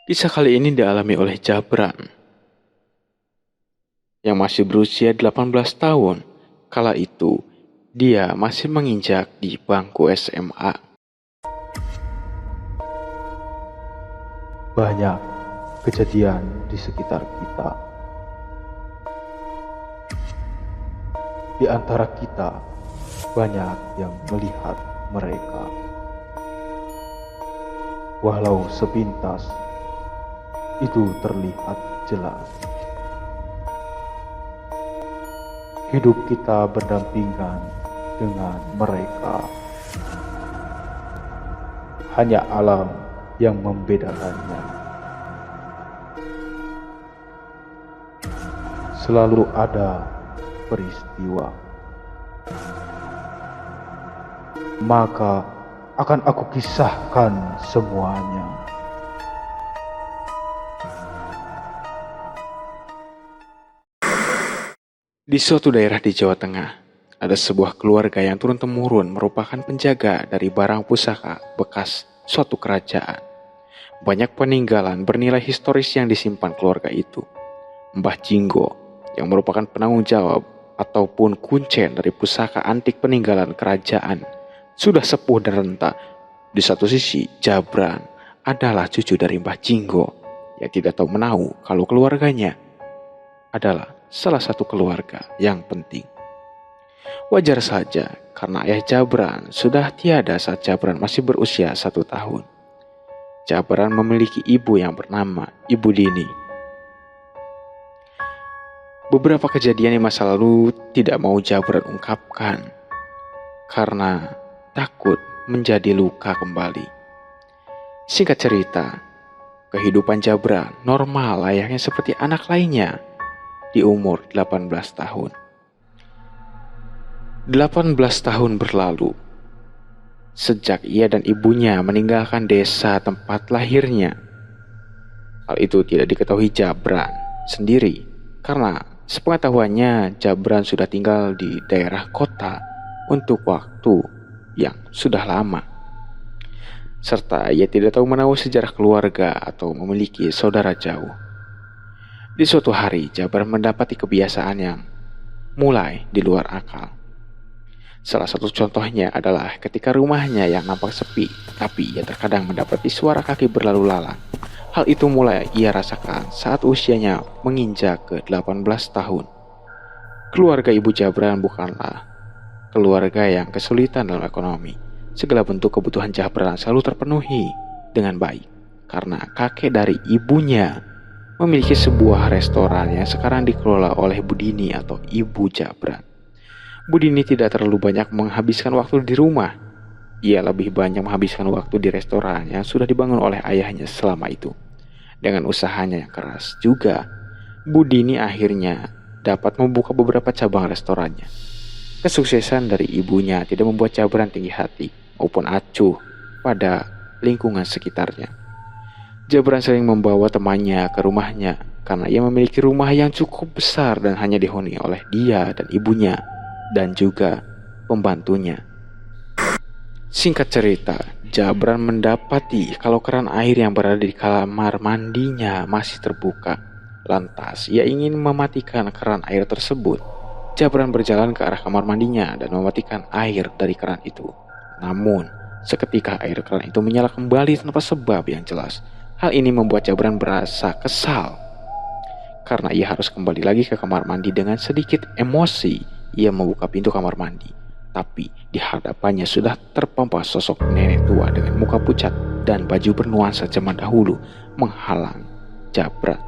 Kisah kali ini dialami oleh Jabran yang masih berusia 18 tahun. Kala itu, dia masih menginjak di bangku SMA. Banyak kejadian di sekitar kita. Di antara kita, banyak yang melihat mereka. Walau sepintas, itu terlihat jelas. Hidup kita berdampingan dengan mereka. Hanya alam yang membedakannya. Selalu ada peristiwa. Maka akan aku kisahkan semuanya. Di suatu daerah di Jawa Tengah, ada sebuah keluarga yang turun-temurun merupakan penjaga dari barang pusaka bekas suatu kerajaan. Banyak peninggalan bernilai historis yang disimpan keluarga itu. Mbah Jinggo, yang merupakan penanggung jawab ataupun kuncen dari pusaka antik peninggalan kerajaan, sudah sepuh dan renta. Di satu sisi, Jabran adalah cucu dari Mbah Jinggo yang tidak tahu menahu kalau keluarganya adalah salah satu keluarga yang penting. Wajar saja karena ayah Jabran sudah tiada saat Jabran masih berusia 1 tahun. Jabran memiliki ibu yang bernama Ibu Dini. Beberapa kejadian di masa lalu tidak mau Jabran ungkapkan karena takut menjadi luka kembali. Singkat cerita, kehidupan Jabran normal layaknya seperti anak lainnya di umur 18 tahun. 18 tahun berlalu sejak ia dan ibunya meninggalkan desa tempat lahirnya. Hal itu tidak diketahui Jabran sendiri karena sepengetahuannya Jabran sudah tinggal di daerah kota untuk waktu yang sudah lama. Serta ia tidak tahu menahu sejarah keluarga atau memiliki saudara jauh. Di suatu hari, Jabran mendapati kebiasaan yang mulai di luar akal. Salah satu contohnya adalah ketika rumahnya yang nampak sepi, tapi ia terkadang mendapati suara kaki berlalu lalang. Hal itu mulai ia rasakan saat usianya menginjak ke 18 tahun. Keluarga Ibu Jabran bukanlah keluarga yang kesulitan dalam ekonomi. Segala bentuk kebutuhan Jabran selalu terpenuhi dengan baik, karena kakek dari ibunya memiliki sebuah restoran yang sekarang dikelola oleh Bu Dini atau Ibu Jabran. Bu Dini tidak terlalu banyak menghabiskan waktu di rumah. Ia lebih banyak menghabiskan waktu di restoran yang sudah dibangun oleh ayahnya selama itu. Dengan usahanya yang keras juga, Bu Dini akhirnya dapat membuka beberapa cabang restorannya. Kesuksesan dari ibunya tidak membuat Jabran tinggi hati maupun acuh pada lingkungan sekitarnya. Jabran sering membawa temannya ke rumahnya karena ia memiliki rumah yang cukup besar dan hanya dihuni oleh dia dan ibunya dan juga pembantunya. Singkat cerita, Jabran mendapati kalau keran air yang berada di kamar mandinya masih terbuka. Lantas, ia ingin mematikan keran air tersebut. Jabran berjalan ke arah kamar mandinya dan mematikan air dari keran itu. Namun, seketika air keran itu menyala kembali tanpa sebab yang jelas. Hal ini membuat Jabran berasa kesal karena ia harus kembali lagi ke kamar mandi. Dengan sedikit emosi, ia membuka pintu kamar mandi. Tapi di hadapannya sudah terpampang sosok nenek tua dengan muka pucat dan baju bernuansa zaman dahulu menghalang Jabran.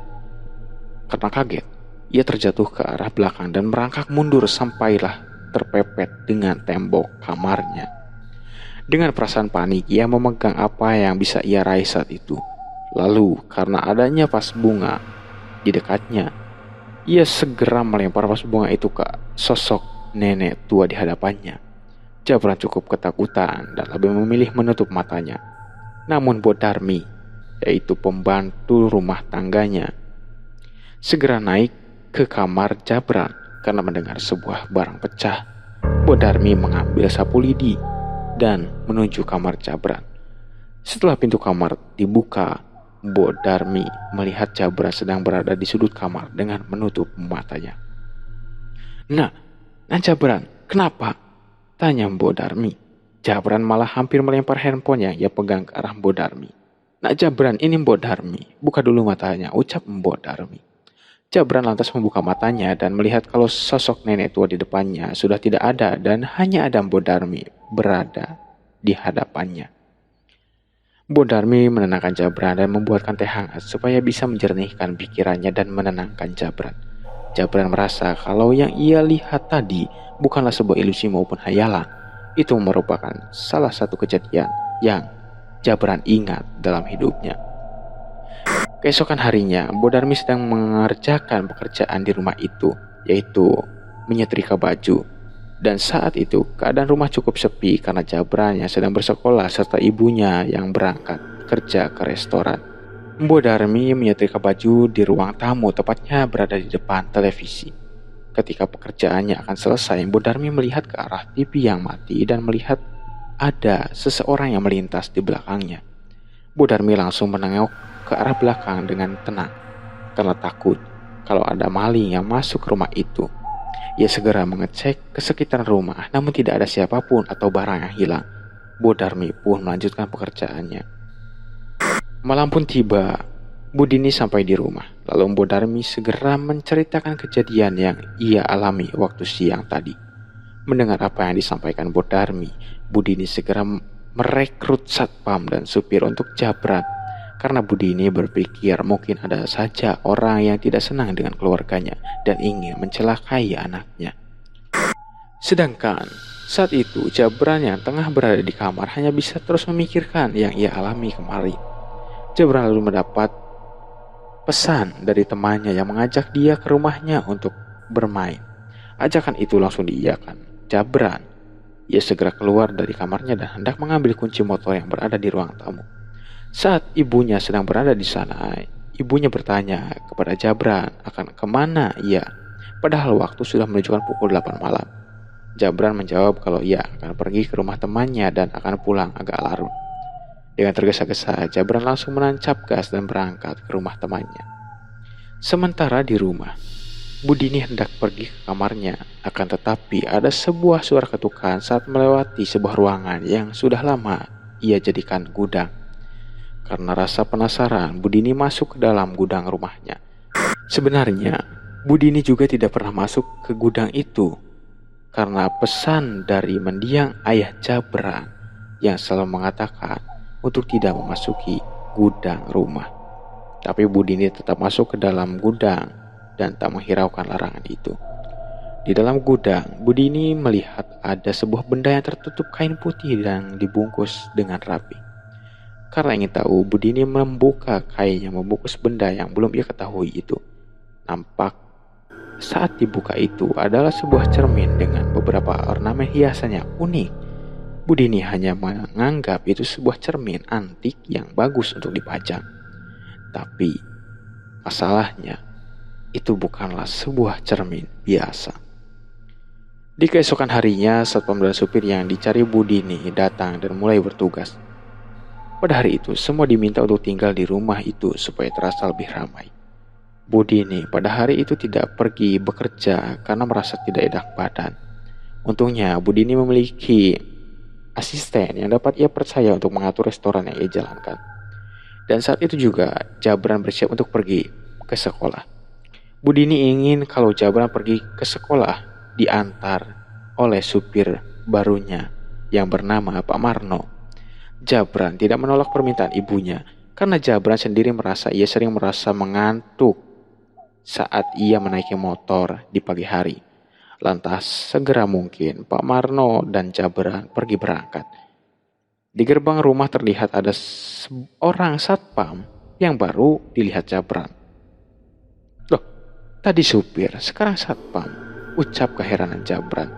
Karena kaget, ia terjatuh ke arah belakang dan merangkak mundur sampailah terpepet dengan tembok kamarnya. Dengan perasaan panik, ia memegang apa yang bisa ia raih saat itu. Lalu, karena adanya vas bunga di dekatnya, ia segera melempar vas bunga itu ke sosok nenek tua di hadapannya. Jabran cukup ketakutan dan lebih memilih menutup matanya. Namun Bodarmi, yaitu pembantu rumah tangganya, segera naik ke kamar Jabran karena mendengar sebuah barang pecah. Bodarmi mengambil sapu lidi dan menuju kamar Jabran. Setelah pintu kamar dibuka, Mbok Darmi melihat Jabran sedang berada di sudut kamar dengan menutup matanya. Nah Jabran, kenapa? Tanya Mbok Darmi. Jabran malah hampir melempar handphone yang ia pegang ke arah Mbok Darmi. Nak Jabran, ini Mbok Darmi. Buka dulu matanya, ucap Mbok Darmi. Jabran lantas membuka matanya dan melihat kalau sosok nenek tua di depannya sudah tidak ada dan hanya ada Mbok Darmi berada di hadapannya. Mbok Darmi menenangkan Jabran dan membuatkan teh hangat supaya bisa menjernihkan pikirannya dan menenangkan Jabran. Jabran merasa kalau yang ia lihat tadi bukanlah sebuah ilusi maupun hayalan. Itu merupakan salah satu kejadian yang Jabran ingat dalam hidupnya. Keesokan harinya, Mbok Darmi sedang mengerjakan pekerjaan di rumah itu, yaitu menyetrika baju. Dan saat itu, keadaan rumah cukup sepi karena Jabran yang sedang bersekolah serta ibunya yang berangkat kerja ke restoran. Mbok Darmi menyetrika baju di ruang tamu, tepatnya berada di depan televisi. Ketika pekerjaannya akan selesai, Mbok Darmi melihat ke arah TV yang mati dan melihat ada seseorang yang melintas di belakangnya. Mbok Darmi langsung menengok ke arah belakang dengan tenang, karena takut kalau ada maling yang masuk ke rumah itu. Ia segera mengecek ke sekitar rumah, namun tidak ada siapapun atau barang yang hilang. Mbok Darmi pun melanjutkan pekerjaannya. Malam pun tiba, Budini sampai di rumah. Lalu Mbok Darmi segera menceritakan kejadian yang ia alami waktu siang tadi. Mendengar apa yang disampaikan Mbok Darmi, Budini segera merekrut satpam dan supir untuk Jabran. Karena Budini berpikir mungkin ada saja orang yang tidak senang dengan keluarganya dan ingin mencelakai anaknya. Sedangkan saat itu Jabran yang tengah berada di kamar hanya bisa terus memikirkan yang ia alami kemarin. Jabran lalu mendapat pesan dari temannya yang mengajak dia ke rumahnya untuk bermain. Ajakan itu langsung diiyakan Jabran. Ia segera keluar dari kamarnya dan hendak mengambil kunci motor yang berada di ruang tamu. Saat ibunya sedang berada di sana, ibunya bertanya kepada Jabran akan kemana ia. Padahal waktu sudah menunjukkan pukul 8 malam. Jabran menjawab kalau ia akan pergi ke rumah temannya dan akan pulang agak larut. Dengan tergesa-gesa, Jabran langsung menancap gas dan berangkat ke rumah temannya. Sementara di rumah, Budini hendak pergi ke kamarnya, akan tetapi ada sebuah suara ketukan saat melewati sebuah ruangan yang sudah lama ia jadikan gudang. Karena rasa penasaran, Budini masuk ke dalam gudang rumahnya. Sebenarnya, Budini juga tidak pernah masuk ke gudang itu, karena pesan dari mendiang ayah Jabran yang selalu mengatakan untuk tidak memasuki gudang rumah. Tapi Budini tetap masuk ke dalam gudang dan tak menghiraukan larangan itu. Di dalam gudang, Budini melihat ada sebuah benda yang tertutup kain putih dan dibungkus dengan rapi. Karena ingin tahu, Budini membuka kain yang membungkus benda yang belum ia ketahui itu. Nampak saat dibuka itu adalah sebuah cermin dengan beberapa ornamen hiasan yang unik. Budini hanya menganggap itu sebuah cermin antik yang bagus untuk dipajang. Tapi masalahnya itu bukanlah sebuah cermin biasa. Di keesokan harinya, satpam dan supir yang dicari Budini datang dan mulai bertugas. Pada hari itu, semua diminta untuk tinggal di rumah itu supaya terasa lebih ramai. Budini pada hari itu tidak pergi bekerja karena merasa tidak enak badan. Untungnya Budini memiliki asisten yang dapat ia percaya untuk mengatur restoran yang ia jalankan. Dan saat itu juga Jabran bersiap untuk pergi ke sekolah. Budini ingin kalau Jabran pergi ke sekolah diantar oleh supir barunya yang bernama Pak Marno. Jabran tidak menolak permintaan ibunya karena Jabran sendiri merasa ia sering merasa mengantuk saat ia menaiki motor di pagi hari. Lantas segera mungkin Pak Marno dan Jabran pergi berangkat. Di gerbang rumah terlihat ada seorang satpam yang baru dilihat Jabran. Loh, tadi supir, sekarang satpam, ucap keheranan Jabran.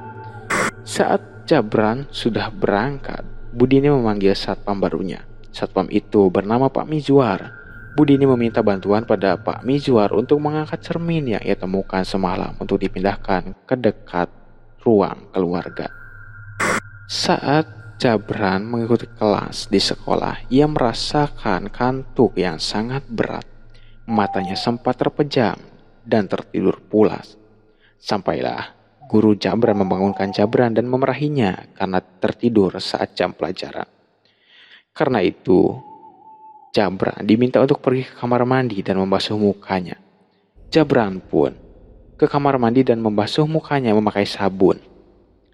Saat Jabran sudah berangkat, Budini memanggil satpam barunya. Satpam itu bernama Pak Mizwar. Budini meminta bantuan pada Pak Mizwar untuk mengangkat cermin yang ia temukan semalam untuk dipindahkan ke dekat ruang keluarga. Saat Jabran mengikuti kelas di sekolah. Ia merasakan kantuk yang sangat berat. Matanya sempat terpejam dan tertidur pulas. Sampailah guru Jabran membangunkan Jabran dan memarahinya karena tertidur saat jam pelajaran. Karena itu, Jabran diminta untuk pergi ke kamar mandi dan membasuh mukanya. Jabran pun ke kamar mandi dan membasuh mukanya memakai sabun.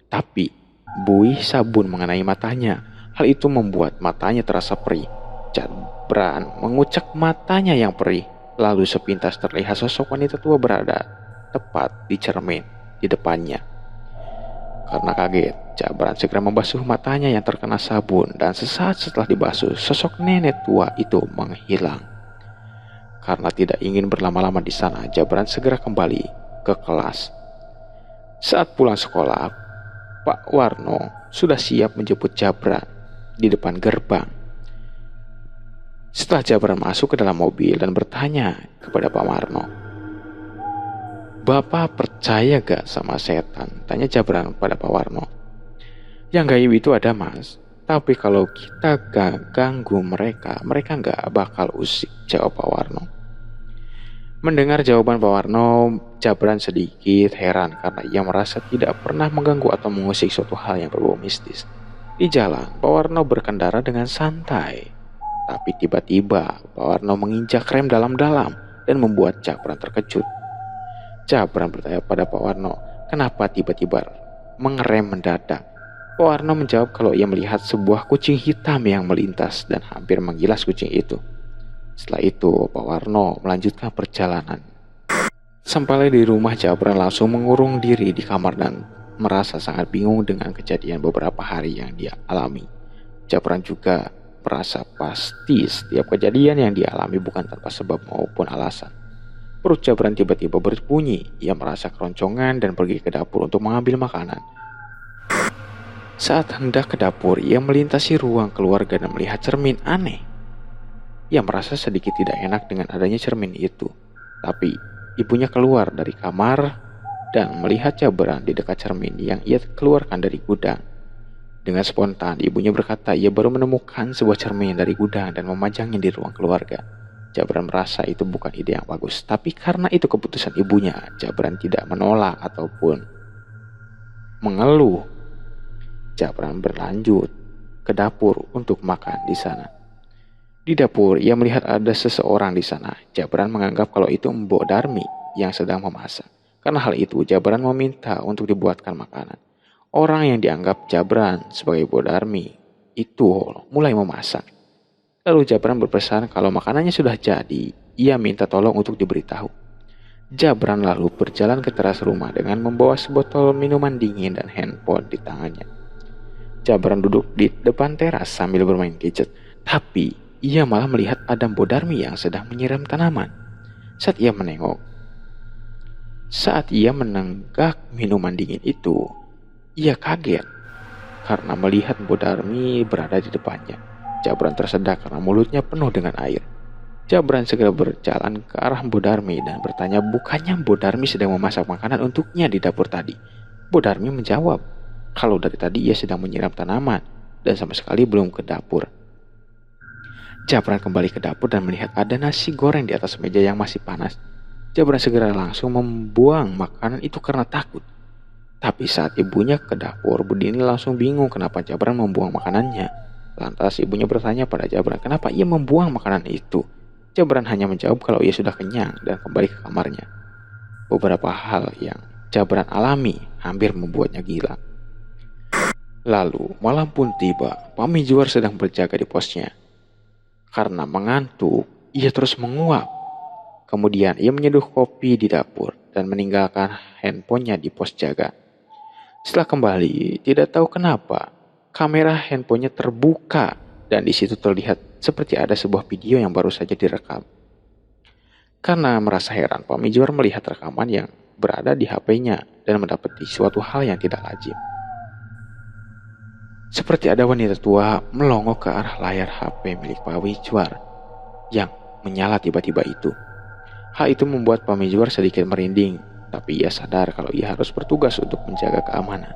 Tapi buih sabun mengenai matanya. Hal itu membuat matanya terasa perih. Jabran mengucek matanya yang perih. Lalu sepintas terlihat sosok wanita tua berada tepat di cermin di depannya. Karena kaget, Jabran segera membasuh matanya yang terkena sabun dan sesaat setelah dibasuh, sosok nenek tua itu menghilang. Karena tidak ingin berlama-lama di sana, Jabran segera kembali ke kelas. Saat pulang sekolah, Pak Warno sudah siap menjemput Jabran di depan gerbang. Setelah Jabran masuk ke dalam mobil dan bertanya kepada Pak Warno, "Bapak percaya gak sama setan?" Tanya Jabran pada Pak Warno. "Yang gaib itu ada, Mas. Tapi kalau kita gak ganggu mereka gak bakal usik," jawab Pak Warno. Mendengar jawaban Pak Warno, Jabran sedikit heran karena ia merasa tidak pernah mengganggu atau mengusik suatu hal yang berbau mistis. Di jalan, Pak Warno berkendara dengan santai. Tapi tiba-tiba Pak Warno menginjak rem dalam-dalam dan membuat Jabran terkejut. Jabran bertanya pada Pak Warno, kenapa tiba-tiba mengerem mendadak. Pak Warno menjawab kalau ia melihat sebuah kucing hitam yang melintas dan hampir menggilas kucing itu. Setelah itu, Pak Warno melanjutkan perjalanan. Sampai di rumah, Jabran langsung mengurung diri di kamar dan merasa sangat bingung dengan kejadian beberapa hari yang dia alami. Jabran juga merasa pasti setiap kejadian yang dialami bukan tanpa sebab maupun alasan. Perut Jabran tiba-tiba berbunyi. Ia merasa keroncongan dan pergi ke dapur untuk mengambil makanan. Saat hendak ke dapur, ia melintasi ruang keluarga dan melihat cermin aneh. Ia merasa sedikit tidak enak dengan adanya cermin itu. Tapi ibunya keluar dari kamar dan melihat Jabran di dekat cermin yang ia keluarkan dari gudang. Dengan spontan, ibunya berkata ia baru menemukan sebuah cermin dari gudang dan memajangnya di ruang keluarga. Jabran merasa itu bukan ide yang bagus, tapi karena itu keputusan ibunya, Jabran tidak menolak ataupun mengeluh. Jabran berlanjut ke dapur untuk makan di sana. Di dapur, ia melihat ada seseorang di sana. Jabran menganggap kalau itu Mbok Darmi yang sedang memasak. Karena hal itu, Jabran meminta untuk dibuatkan makanan. Orang yang dianggap Jabran sebagai Mbok Darmi itu mulai memasak. Lalu Jabran berpesan kalau makanannya sudah jadi, ia minta tolong untuk diberitahu. Jabran lalu berjalan ke teras rumah dengan membawa sebotol minuman dingin dan handphone di tangannya. Jabran duduk di depan teras sambil bermain gadget, tapi ia malah melihat ada Mbok Darmi yang sedang menyiram tanaman. Saat ia menenggak minuman dingin itu, ia kaget karena melihat Mbok Darmi berada di depannya. Jabran tersedak karena mulutnya penuh dengan air. Jabran segera berjalan ke arah Mbok Darmi dan bertanya bukannya Mbok Darmi sedang memasak makanan untuknya di dapur tadi. Mbok Darmi menjawab kalau dari tadi ia sedang menyiram tanaman dan sama sekali belum ke dapur. Jabran kembali ke dapur dan melihat ada nasi goreng di atas meja yang masih panas. Jabran segera langsung membuang makanan itu karena takut. Tapi saat ibunya ke dapur, Budini langsung bingung kenapa Jabran membuang makanannya. Lantas ibunya bertanya pada Jabran kenapa ia membuang makanan itu. Jabran hanya menjawab kalau ia sudah kenyang dan kembali ke kamarnya. Beberapa hal yang Jabran alami hampir membuatnya gila. Lalu malam pun tiba. Pak Mijuar sedang berjaga di posnya. Karena mengantuk, ia terus menguap. Kemudian ia menyeduh kopi di dapur dan meninggalkan handphonenya di pos jaga. Setelah kembali, tidak tahu kenapa, kamera handphonenya terbuka dan di situ terlihat seperti ada sebuah video yang baru saja direkam. Karena merasa heran, Pak Mijuar melihat rekaman yang berada di HP-nya dan mendapati suatu hal yang tidak lazim. Seperti ada wanita tua melongo ke arah layar HP milik Pak Mijuar yang menyala tiba-tiba itu. Hal itu membuat Pak Mijuar sedikit merinding, tapi ia sadar kalau ia harus bertugas untuk menjaga keamanan.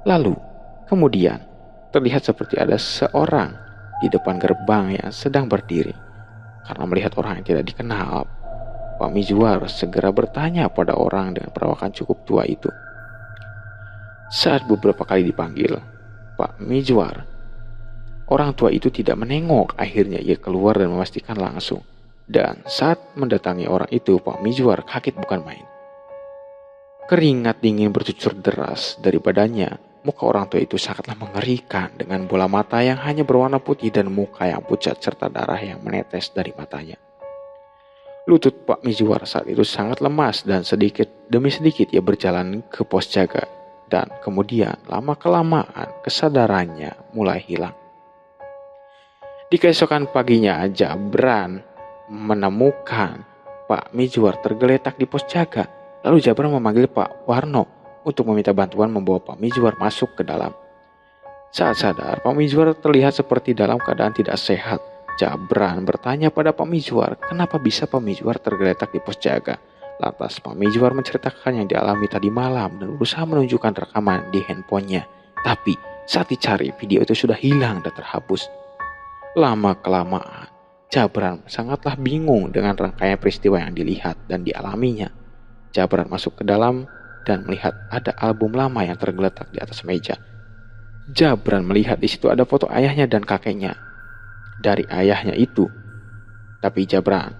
Lalu, kemudian, terlihat seperti ada seorang di depan gerbang yang sedang berdiri. Karena melihat orang yang tidak dikenal, Pak Mizwar segera bertanya pada orang dengan perawakan cukup tua itu. Saat beberapa kali dipanggil, Pak Mizwar, orang tua itu tidak menengok. Akhirnya ia keluar dan memastikan langsung. Dan saat mendatangi orang itu, Pak Mizwar kaget bukan main. Keringat dingin bercucur deras dari badannya. Muka orang tua itu sangatlah mengerikan dengan bola mata yang hanya berwarna putih dan muka yang pucat serta darah yang menetes dari matanya. Lutut Pak Mizwar saat itu sangat lemas dan sedikit demi sedikit ia berjalan ke pos jaga. Dan kemudian lama-kelamaan kesadarannya mulai hilang. Di keesokan paginya, Jabran menemukan Pak Mizwar tergeletak di pos jaga. Lalu Jabran memanggil Pak Warno untuk meminta bantuan membawa Pak Mizwar masuk ke dalam. Saat sadar, Pak Mizwar terlihat seperti dalam keadaan tidak sehat. Jabran bertanya pada Pak Mizwar, kenapa bisa Pak Mizwar tergeletak di pos jaga. Lantas Pak Mizwar menceritakan yang dialami tadi malam dan berusaha menunjukkan rekaman di handphonenya. Tapi saat dicari, video itu sudah hilang dan terhapus. Lama-kelamaan, Jabran sangatlah bingung dengan rangkaian peristiwa yang dilihat dan dialaminya. Jabran masuk ke dalam dan melihat ada album lama yang tergeletak di atas meja. Jabran melihat di situ ada foto ayahnya dan kakeknya dari ayahnya itu. Tapi Jabran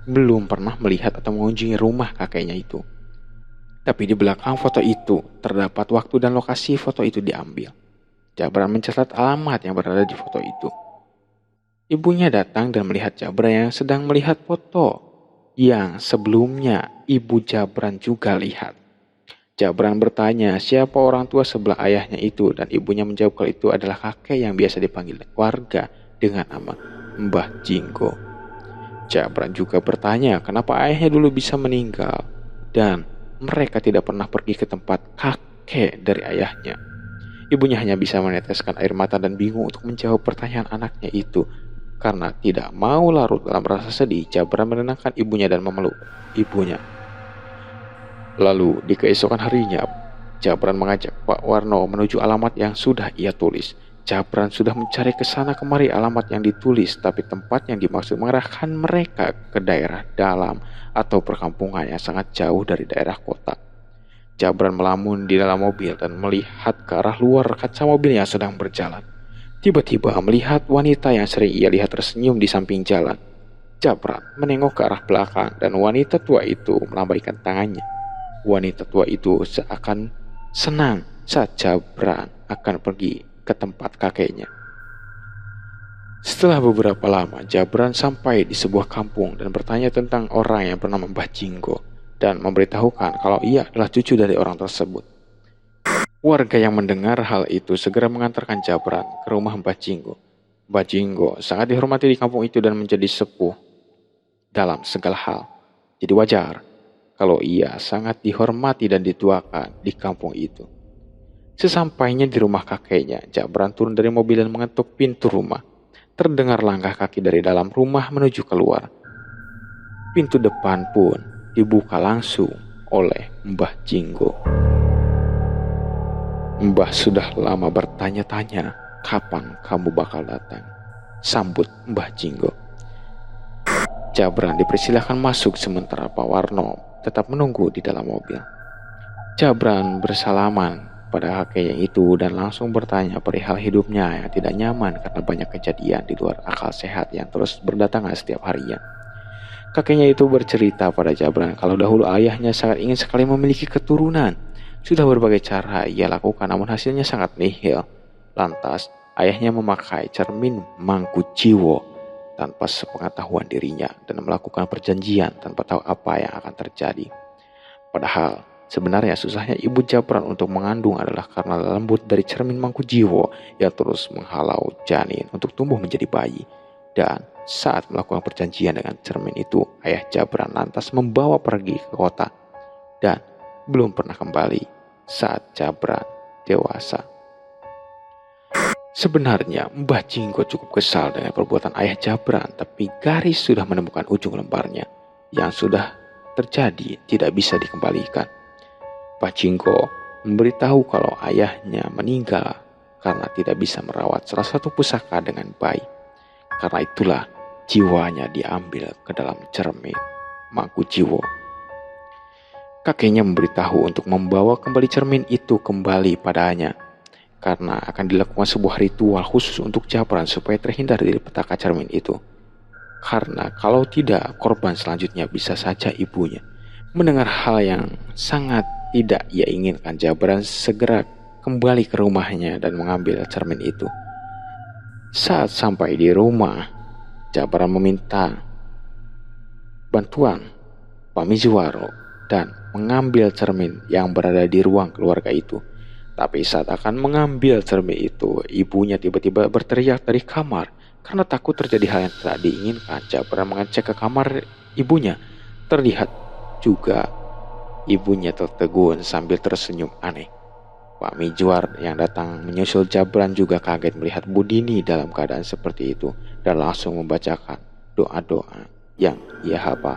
belum pernah melihat atau mengunjungi rumah kakeknya itu. Tapi di belakang foto itu terdapat waktu dan lokasi foto itu diambil. Jabran mencatat alamat yang berada di foto itu. Ibunya datang dan melihat Jabran yang sedang melihat foto yang sebelumnya ibu Jabran juga lihat. Jabran bertanya siapa orang tua sebelah ayahnya itu dan ibunya menjawab kalau itu adalah kakek yang biasa dipanggil warga dengan nama Mbah Jinggo. Jabran juga bertanya kenapa ayahnya dulu bisa meninggal dan mereka tidak pernah pergi ke tempat kakek dari ayahnya. Ibunya hanya bisa meneteskan air mata dan bingung untuk menjawab pertanyaan anaknya itu. Karena tidak mau larut dalam rasa sedih, Jabran menenangkan ibunya dan memeluk ibunya. Lalu di keesokan harinya, Jabran mengajak Pak Warno menuju alamat yang sudah ia tulis. Jabran sudah mencari ke sana kemari alamat yang ditulis, tapi tempat yang dimaksud mengarahkan mereka ke daerah dalam atau perkampungan yang sangat jauh dari daerah kota. Jabran melamun di dalam mobil dan melihat ke arah luar kaca mobil yang sedang berjalan. Tiba-tiba melihat wanita yang sering ia lihat tersenyum di samping jalan. Jabran menengok ke arah belakang dan wanita tua itu melambaikan tangannya. Wanita tua itu seakan senang saat Jabran akan pergi ke tempat kakeknya. Setelah beberapa lama, Jabran sampai di sebuah kampung dan bertanya tentang orang yang bernama Mbah Jinggo dan memberitahukan kalau ia adalah cucu dari orang tersebut. Warga yang mendengar hal itu segera mengantarkan Jabran ke rumah Mbah Jinggo. Mbah Jinggo sangat dihormati di kampung itu dan menjadi sepuh dalam segala hal. Jadi wajar kalau ia sangat dihormati dan dituakan di kampung itu. Sesampainya di rumah kakeknya, Jabran turun dari mobil dan mengetuk pintu rumah. Terdengar langkah kaki dari dalam rumah menuju keluar. Pintu depan pun dibuka langsung oleh Mbah Jinggo. Mbah sudah lama bertanya-tanya, kapan kamu bakal datang? Sambut Mbah Jinggo. Jabran dipersilahkan masuk sementara Pak Warno tetap menunggu di dalam mobil. Jabran bersalaman pada kakeknya itu dan langsung bertanya perihal hidupnya yang tidak nyaman karena banyak kejadian di luar akal sehat yang terus berdatangan setiap harinya. Kakeknya itu bercerita pada Jabran kalau dahulu ayahnya sangat ingin sekali memiliki keturunan. Sudah berbagai cara ia lakukan namun hasilnya sangat nihil. Lantas ayahnya memakai cermin Mangku Jiwo tanpa sepengetahuan dirinya dan melakukan perjanjian tanpa tahu apa yang akan terjadi. Padahal sebenarnya susahnya ibu Jabran untuk mengandung adalah karena lembut dari cermin Mangku Jiwo yang terus menghalau janin untuk tumbuh menjadi bayi. Dan saat melakukan perjanjian dengan cermin itu, ayah Jabran lantas membawa pergi ke kota dan belum pernah kembali saat Jabran dewasa. Sebenarnya Mbah Jinggo cukup kesal dengan perbuatan ayah Jabran, tapi garis sudah menemukan ujung lembarnya. Yang sudah terjadi tidak bisa dikembalikan. Mbah Jinggo memberitahu kalau ayahnya meninggal karena tidak bisa merawat salah satu pusaka dengan baik. Karena itulah jiwanya diambil ke dalam cermin Mangku Jiwo. Kakeknya memberitahu untuk membawa kembali cermin itu kembali padanya, karena akan dilakukan sebuah ritual khusus untuk Jabran supaya terhindar dari petaka cermin itu. Karena kalau tidak, korban selanjutnya bisa saja ibunya. Mendengar hal yang sangat tidak ia inginkan, Jabran segera kembali ke rumahnya dan mengambil cermin itu. Saat sampai di rumah, Jabran meminta bantuan Pak Mizuwaro dan mengambil cermin yang berada di ruang keluarga itu. Tapi saat akan mengambil cermin itu, ibunya tiba-tiba berteriak dari kamar karena takut terjadi hal yang tidak diinginkan. Jabran mengecek ke kamar ibunya. Terlihat juga ibunya tertegun sambil tersenyum aneh. Pak Mijuar yang datang menyusul Jabran juga kaget melihat Budini dalam keadaan seperti itu dan langsung membacakan doa-doa yang ia hafal.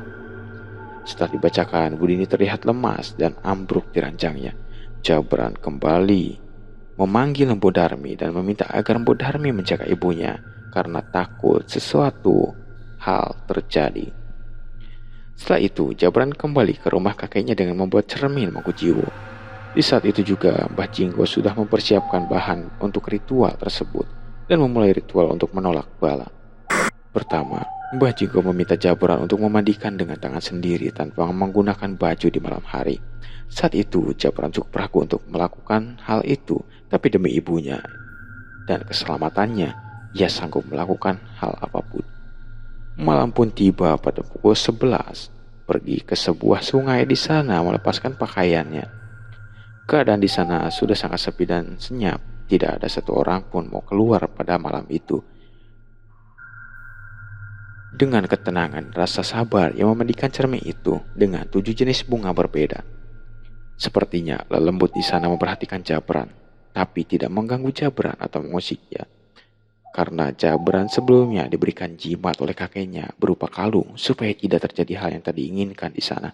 Setelah dibacakan, Budini terlihat lemas dan ambruk di ranjangnya. Jabran kembali memanggil Empu Darmi dan meminta agar Empu Darmi menjaga ibunya karena takut sesuatu hal terjadi. Setelah itu, Jabran kembali ke rumah kakeknya dengan membuat cermin Mangku Jiwo. Di saat itu juga, Mbah Jinggo sudah mempersiapkan bahan untuk ritual tersebut dan memulai ritual untuk menolak bala. Pertama, Mbah Jinggo meminta Jabran untuk memandikan dengan tangan sendiri tanpa menggunakan baju di malam hari. Saat itu, Jabran cukup ragu untuk melakukan hal itu, tapi demi ibunya dan keselamatannya, ia sanggup melakukan hal apapun. Malam pun tiba pada pukul 11. Pergi ke sebuah sungai di sana melepaskan pakaiannya. Keadaan di sana sudah sangat sepi dan senyap. Tidak ada satu orang pun mau keluar pada malam itu. Dengan ketenangan, rasa sabar yang memandikan cermin itu dengan 7 jenis bunga berbeda. Sepertinya lelembut di sana memperhatikan Jabran, tapi tidak mengganggu Jabran atau mengusiknya. Karena Jabran sebelumnya diberikan jimat oleh kakeknya berupa kalung supaya tidak terjadi hal yang tak diinginkan di sana.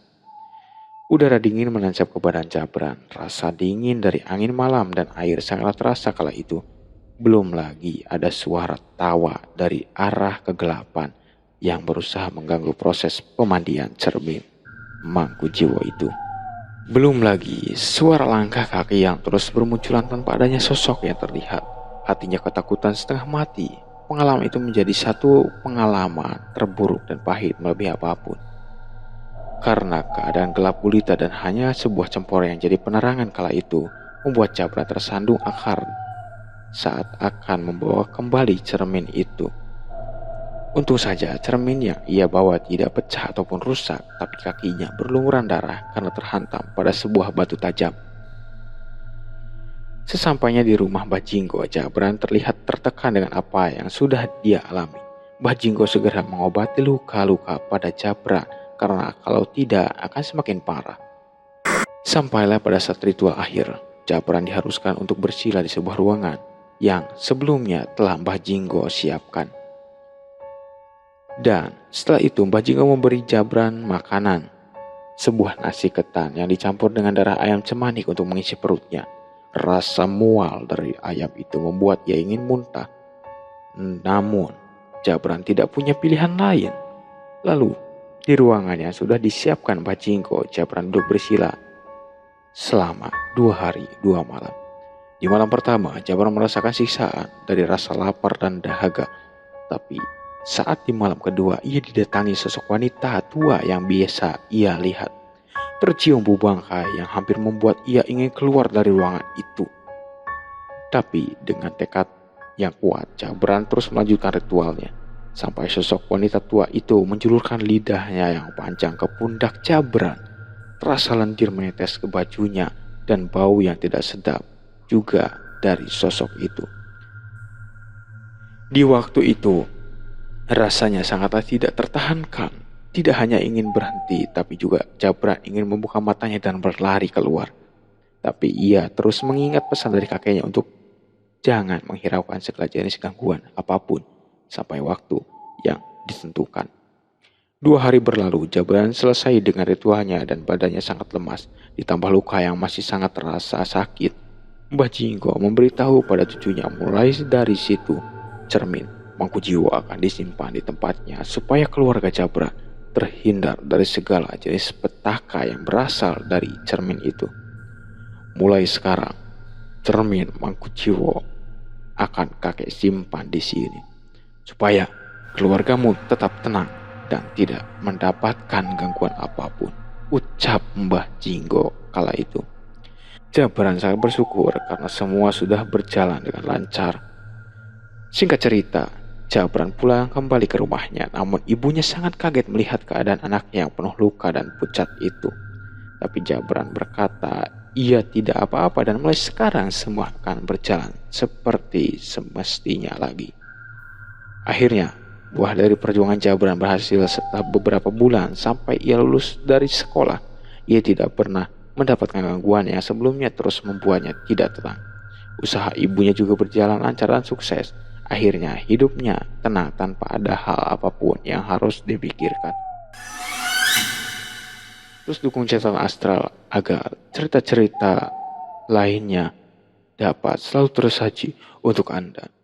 Udara dingin menancap ke badan Jabran. Rasa dingin dari angin malam dan air sangatlah terasa kala itu. Belum lagi ada suara tawa dari arah kegelapan yang berusaha mengganggu proses pemandian cermin Mangku Jiwo itu. Belum lagi suara langkah kaki yang terus bermunculan tanpa adanya sosok yang terlihat. Hatinya ketakutan setengah mati. Pengalaman itu menjadi satu pengalaman terburuk dan pahit melebihi apapun. Karena keadaan gelap gulita dan hanya sebuah cempor yang jadi penerangan kala itu membuat Jabran tersandung akar saat akan membawa kembali cermin itu. Untung saja cermin yang ia bawa tidak pecah ataupun rusak, tapi kakinya berlumuran darah karena terhantam pada sebuah batu tajam. Sesampainya di rumah Mbah Jinggo, Jabran terlihat tertekan dengan apa yang sudah dia alami. Mbah Jinggo segera mengobati luka-luka pada Jabran karena kalau tidak akan semakin parah. Sampailah pada saat ritual akhir, Jabran diharuskan untuk bersila di sebuah ruangan yang sebelumnya telah Mbah Jinggo siapkan. Dan setelah itu Mbah Jinggo memberi Jabran makanan, sebuah nasi ketan yang dicampur dengan darah ayam cemanik untuk mengisi perutnya. Rasa mual dari ayam itu membuat ia ingin muntah. Namun, Jabran tidak punya pilihan lain. Lalu, di ruangan yang sudah disiapkan Mbah Jinggo, Jabran duduk bersila selama 2 hari 2 malam. Di malam pertama, Jabran merasakan siksaan dari rasa lapar dan dahaga. Tapi, saat di malam kedua, ia didatangi sosok wanita tua yang biasa ia lihat. Tercium bau bangkai yang hampir membuat ia ingin keluar dari ruangan itu. Tapi dengan tekad yang kuat, Jabran terus melanjutkan ritualnya. Sampai sosok wanita tua itu menjulurkan lidahnya yang panjang ke pundak Jabran. Rasa lendir menetes ke bajunya dan bau yang tidak sedap juga dari sosok itu. Di waktu itu, rasanya sangatlah tidak tertahankan. Tidak hanya ingin berhenti, tapi juga Jabran ingin membuka matanya dan berlari keluar. Tapi ia terus mengingat pesan dari kakeknya untuk jangan menghiraukan segala jenis gangguan apapun sampai waktu yang ditentukan. 2 hari berlalu, Jabran selesai dengan ritualnya dan badannya sangat lemas, ditambah luka yang masih sangat terasa sakit. Mbah Jinggo memberitahu pada cucunya mulai dari situ cermin Mangkujiwo akan disimpan di tempatnya supaya keluarga Jabran terhindar dari segala jenis petaka yang berasal dari cermin itu. Mulai sekarang, cermin Mangkujiwo akan kakek simpan di sini supaya keluargamu tetap tenang dan tidak mendapatkan gangguan apapun, ucap Mbah Jinggo kala itu. Jabran sangat bersyukur karena semua sudah berjalan dengan lancar. Singkat cerita, Jabran pulang kembali ke rumahnya, namun ibunya sangat kaget melihat keadaan anaknya yang penuh luka dan pucat itu. Tapi Jabran berkata, ia tidak apa-apa dan mulai sekarang semua akan berjalan seperti semestinya lagi. Akhirnya, buah dari perjuangan Jabran berhasil setelah beberapa bulan sampai ia lulus dari sekolah. Ia tidak pernah mendapatkan gangguan yang sebelumnya terus membuatnya tidak tenang. Usaha ibunya juga berjalan lancar dan sukses. Akhirnya hidupnya tenang tanpa ada hal apapun yang harus dipikirkan. Terus dukung catatan astral agar cerita-cerita lainnya dapat selalu tersaji untuk Anda.